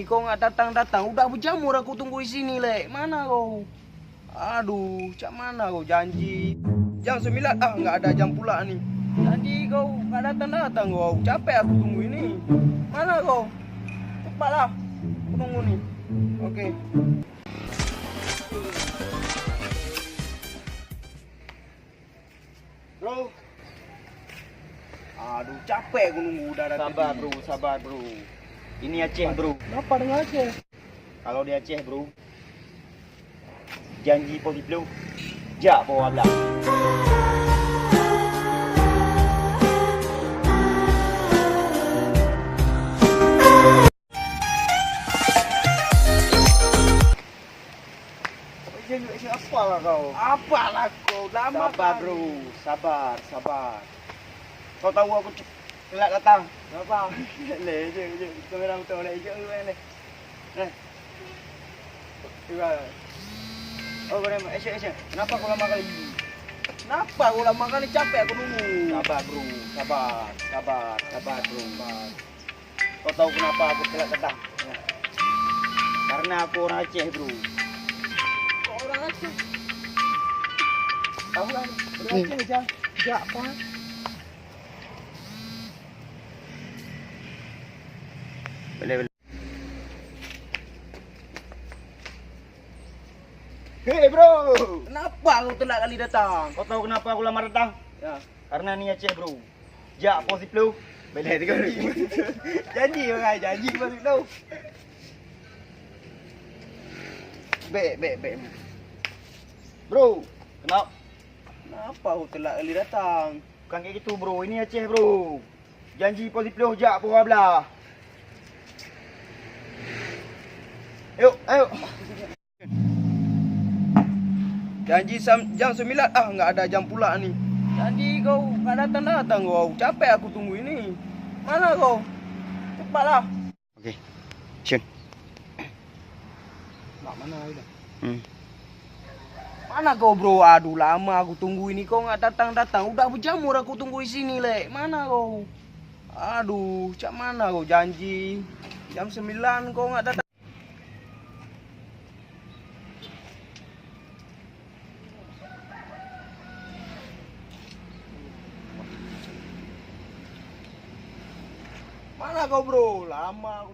ini kau nggak datang-datang. Udah berjamur aku tunggu di sini, Lek. Mana kau? Aduh, cak mana kau janji? Jam 9, nggak ada jam pula nih. Janji kau nggak datang-datang kau. Capek aku tunggu ini. Mana kau? Cepatlah. Aku tunggu nih. Oke. Bro. Aduh, capek aku nunggu udah datang. Sabar bro. Ini Aceh bro. Kenapa dengan Aceh? Kalau di Aceh bro, janji poli blue, jak bawa belah. Apalah kau? Apalah kau? Lama Sabar kali. bro, sabar. Kau tahu aku telat datang. Kenapa? Le je. Kamera betul le je le. Oh, boleh. Action. Kenapa kau lama kali? Kenapa kau lama kali? Capek aku nunggu. Sabar bro, sabar bro. Kau tahu kenapa aku telat datang? Karena aku orang Aceh bro. Kau orang Aceh. Tahu lah, orang Aceh aja. Jak apa? Boleh. Hei bro, Kenapa kau telat kali datang? kau tahu kenapa aku lama datang? Ya. Karena ni Aceh bro. Jak posisi lu. Boleh tiga ni. Janji balik tu. Baik. Bro, Kenapa kau telat kali datang? bukan kayak gitu bro. Ini Aceh bro. Janji posisi lu jak pura belah. Ayo. Janji jam 9, nggak ada jam pula nih. Janji kau nggak datang-datang kau. Capek aku tunggu ini. Mana kau? Cepatlah. Okey. Action. Mak mana ini? Hmm. Mana kau bro? Aduh lama aku tunggu ini kau nggak datang-datang. Udah berjamur aku tunggu di sini, Lek. Mana kau? Aduh, cak mana kau janji? Jam 9 kau nggak datang. Mana kau bro? Lama aku